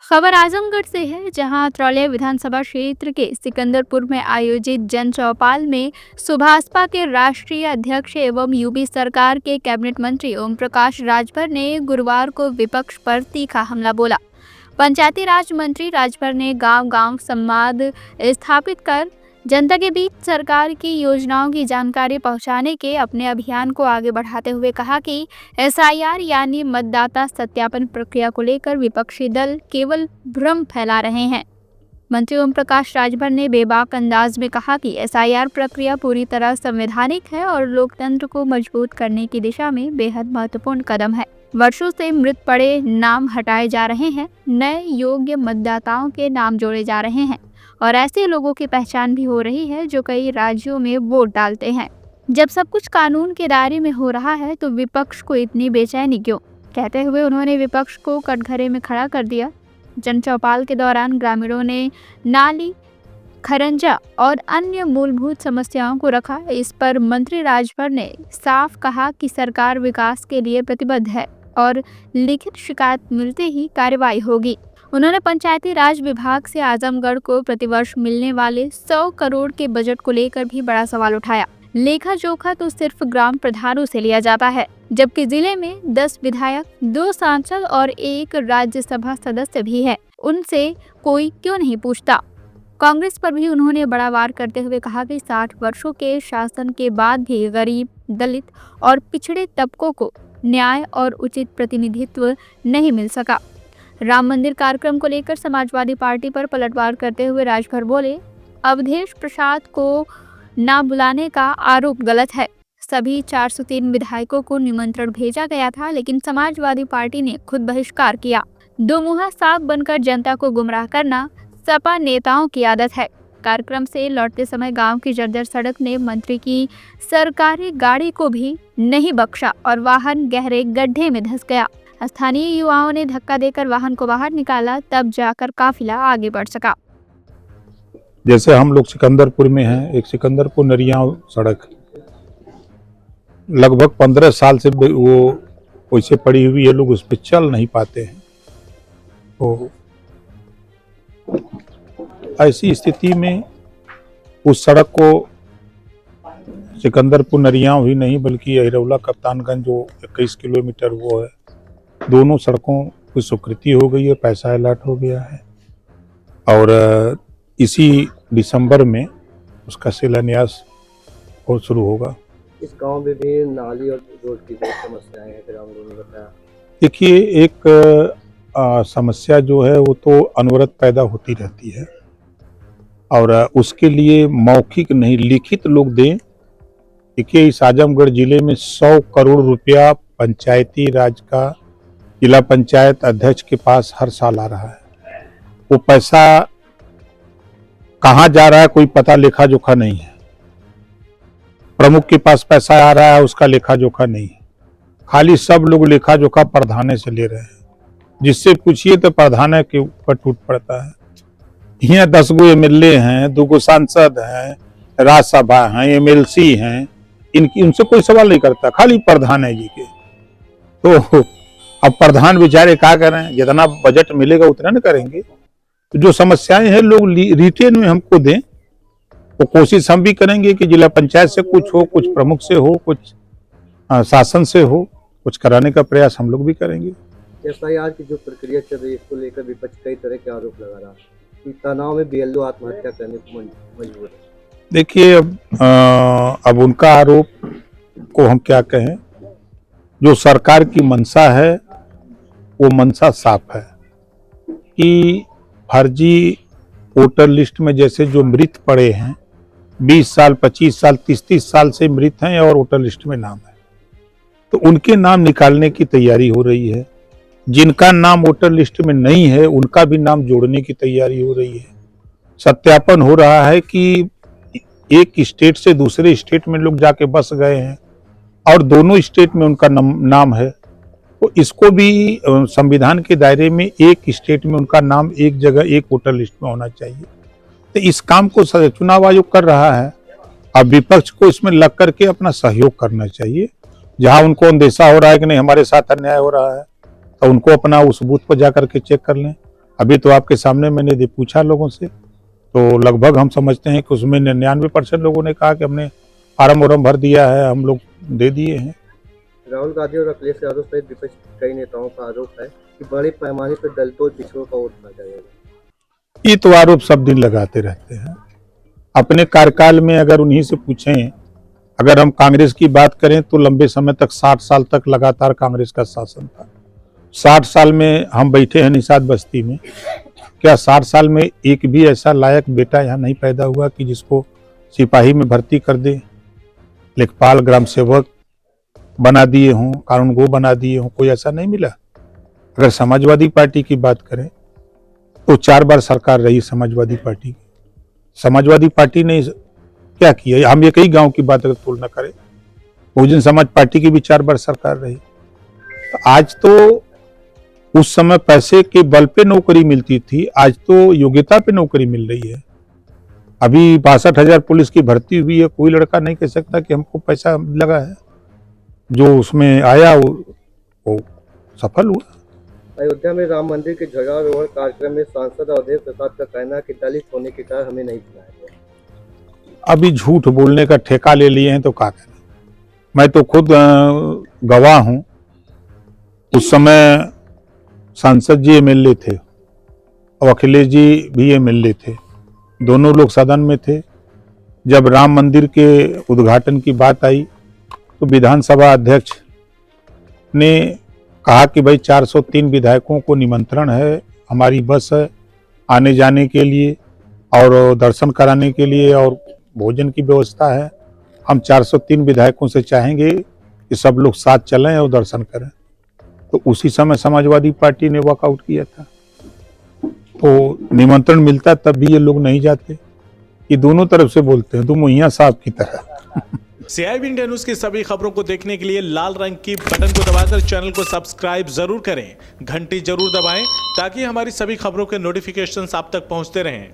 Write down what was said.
खबर आजमगढ़ से है, जहां त्रौलिया विधानसभा क्षेत्र के सिकंदरपुर में आयोजित जन चौपाल में सुभाषपा के राष्ट्रीय अध्यक्ष एवं यूपी सरकार के कैबिनेट मंत्री ओम प्रकाश राजभर ने गुरुवार को विपक्ष पर तीखा हमला बोला। पंचायती राज मंत्री राजभर ने गांव-गांव संवाद स्थापित कर जनता के बीच सरकार की योजनाओं की जानकारी पहुंचाने के अपने अभियान को आगे बढ़ाते हुए कहा कि एसआईआर यानी मतदाता सत्यापन प्रक्रिया को लेकर विपक्षी दल केवल भ्रम फैला रहे हैं। मंत्री ओम प्रकाश राजभर ने बेबाक अंदाज में कहा कि एसआईआर प्रक्रिया पूरी तरह संवैधानिक है और लोकतंत्र को मजबूत करने की दिशा में बेहद महत्वपूर्ण कदम है। वर्षों से मृत पड़े नाम हटाए जा रहे हैं, नए योग्य मतदाताओं के नाम जोड़े जा रहे हैं और ऐसे लोगों की पहचान भी हो रही है जो कई राज्यों में वोट डालते हैं। जब सब कुछ कानून के दायरे में हो रहा है तो विपक्ष को इतनी बेचैनी क्यों, कहते हुए उन्होंने विपक्ष को कटघरे में खड़ा कर दिया। जन चौपाल के दौरान ग्रामीणों ने नाली, खरंजा और अन्य मूलभूत समस्याओं को रखा। इस पर मंत्री राजभर ने साफ कहा कि सरकार विकास के लिए प्रतिबद्ध है और लिखित शिकायत मिलते ही कार्रवाई होगी। उन्होंने पंचायती राज विभाग से आजमगढ़ को प्रतिवर्ष मिलने वाले 100 करोड़ के बजट को लेकर भी बड़ा सवाल उठाया। लेखा जोखा तो सिर्फ ग्राम प्रधानों से लिया जाता है, जबकि जिले में 10 विधायक, 2 सांसद और 1 राज्यसभा सदस्य भी है। उनसे कोई क्यों नहीं पूछता। कांग्रेस पर भी उन्होंने बड़ा वार करते हुए कहा कि 60 वर्षों के शासन के बाद भी गरीब, दलित और पिछड़े तबकों को न्याय और उचित प्रतिनिधित्व नहीं मिल सका। राम मंदिर कार्यक्रम को लेकर समाजवादी पार्टी पर पलटवार करते हुए राजभर बोले, अवधेश प्रसाद को ना बुलाने का आरोप गलत है। सभी 403 विधायकों को निमंत्रण भेजा गया था, लेकिन समाजवादी पार्टी ने खुद बहिष्कार किया। दो मुंहा सांप बनकर जनता को गुमराह करना सपा नेताओं की आदत है। कार्यक्रम से लौटते समय गांव की जर्जर सड़क ने मंत्री की सरकारी गाड़ी को भी नहीं बख्शा और वाहन गहरे गड्ढे में धंस गया। स्थानीय युवाओं ने धक्का देकर वाहन को बाहर निकाला, तब जाकर काफिला आगे बढ़ सका। जैसे हम लोग सिकंदरपुर में हैं, एक सिकंदरपुर नरियाव सड़क लगभग 15 साल से वो वैसे पड़ी हुई है, लोग उस पर चल नहीं पाते हैं। तो ऐसी स्थिति में उस सड़क को सिकंदरपुर नरियाव ही नहीं बल्कि अहिरौला कप्तानगंज जो 21 किलोमीटर वो है, दोनों सड़कों की स्वीकृति हो गई है, पैसा अलॉट हो गया है और इसी दिसंबर में उसका शिलान्यास और शुरू होगा। इस गांव में भी नाली और रोड की बहुत समस्याएं हैं, फिर हम लोगों ने बताया। देखिए, एक समस्या जो है वो तो अनवरत पैदा होती रहती है और उसके लिए मौखिक नहीं लिखित लोग दें। देखिए, इस आजमगढ़ जिले में 100 करोड़ रुपया पंचायती राज का जिला पंचायत अध्यक्ष के पास हर साल आ रहा है। वो पैसा कहाँ जा रहा है कोई पता लेखा जोखा नहीं है। प्रमुख के पास पैसा आ रहा है, उसका लेखा जोखा नहीं है। खाली सब लोग लेखा जोखा प्रधान से ले रहे हैं। जिससे पूछिए तो प्रधान के ऊपर टूट पड़ता है। यहाँ 10 गो एमएलए हैं, 2 गो सांसद हैं, राज्यसभा हैं, एमएलसी हैं, उनसे कोई सवाल नहीं करता, खाली प्रधान है जी के। तो अब प्रधान बेचारे क्या करें, जितना बजट मिलेगा उतना न करेंगे। तो जो समस्याएं हैं लोग रिटेन में हमको दें, तो कोशिश हम भी करेंगे कि जिला पंचायत से कुछ हो, कुछ प्रमुख से हो, कुछ शासन से हो, कुछ कराने का प्रयास हम लोग भी करेंगे। एसआईआर की जो प्रक्रिया चल रही है, इसको लेकर विपक्ष कई तरह के आरोप लगा रहा है कि तनाव में बीएलओ आत्महत्या करने को मजबूर है। देखिए, अब उनका आरोप को हम क्या कहें, जो सरकार की मंशा है वो मंशा साफ है कि फर्जी वोटर लिस्ट में जैसे जो मृत पड़े हैं, 20 साल, 25 साल, 30 साल से मृत हैं और वोटर लिस्ट में नाम है, तो उनके नाम निकालने की तैयारी हो रही है। जिनका नाम वोटर लिस्ट में नहीं है उनका भी नाम जोड़ने की तैयारी हो रही है। सत्यापन हो रहा है कि एक स्टेट से दूसरे स्टेट में लोग जाके बस गए हैं और दोनों स्टेट में उनका नाम है, तो इसको भी संविधान के दायरे में एक स्टेट में उनका नाम एक जगह एक वोटर लिस्ट में होना चाहिए। तो इस काम को चुनाव आयोग कर रहा है। अब विपक्ष को इसमें लग करके अपना सहयोग करना चाहिए। जहां उनको अंदेशा हो रहा है कि नहीं हमारे साथ अन्याय हो रहा है, तो उनको अपना उस बूथ पर जाकर के चेक कर लें। अभी तो आपके सामने मैंने पूछा लोगों से, तो लगभग हम समझते हैं कि उसमें 99% लोगों ने कहा कि हमने फार्म वार्म भर दिया है, हम लोग दे दिए हैं। राहुल गांधी और अखिलेश यादव सहित विपक्ष के कई नेताओं का आरोप है कि बड़े पैमाने पर दलितों और पिछड़ों का वोट मांगा जाएगा। ये तो आरोप सब दिन लगाते रहते हैं। अपने कार्यकाल में अगर उन्हीं से पूछें, अगर हम कांग्रेस की बात करें तो लंबे समय तक 60 साल तक लगातार कांग्रेस का शासन था। 60 साल में हम बैठे हैं निषाद बस्ती में, क्या 60 साल में एक भी ऐसा लायक बेटा यहाँ नहीं पैदा हुआ कि जिसको सिपाही में भर्ती कर दे, लेखपाल ग्राम सेवक बना दिए हों, कानूनगो बना दिए हों? कोई ऐसा नहीं मिला। अगर समाजवादी पार्टी की बात करें तो 4 बार सरकार रही समाजवादी पार्टी की। समाजवादी पार्टी ने क्या किया? हम एक ही गांव की बात अगर तुलना करें, बहुजन समाज पार्टी की भी 4 बार सरकार रही। तो आज तो उस समय पैसे के बल पे नौकरी मिलती थी, आज तो योग्यता पे नौकरी मिल रही है। अभी 62,000 पुलिस की भर्ती हुई है, कोई लड़का नहीं कह सकता कि हमको पैसा लगा है। जो उसमें आया वो सफल हुआ। अयोध्या में राम मंदिर के ध्वजारोहण कार्यक्रम में सांसद अवधेश प्रसाद का कहना है कि दलित होने के कारण हमें नहीं बुलाया गया। अभी झूठ बोलने का ठेका ले लिए हैं तो क्या करें। मैं तो खुद गवाह हूं, उस समय सांसद जी एमएलए थे और अखिलेश जी भी एमएलए थे, दोनों लोग सदन में थे। जब राम मंदिर के उद्घाटन की बात आई तो विधानसभा अध्यक्ष ने कहा कि भाई 403 विधायकों को निमंत्रण है, हमारी बस है आने जाने के लिए और दर्शन कराने के लिए और भोजन की व्यवस्था है। हम 403 विधायकों से चाहेंगे कि सब लोग साथ चलें और दर्शन करें। तो उसी समय समाजवादी पार्टी ने वॉकआउट किया था। तो निमंत्रण मिलता तब भी ये लोग नहीं जाते। ये दोनों तरफ से बोलते हैं, तुम मुहैया साहब की तरह। CIB इंडिया न्यूज की सभी खबरों को देखने के लिए लाल रंग की बटन को दबाकर चैनल को सब्सक्राइब जरूर करें, घंटी जरूर दबाएं ताकि हमारी सभी खबरों के नोटिफिकेशंस आप तक पहुंचते रहें।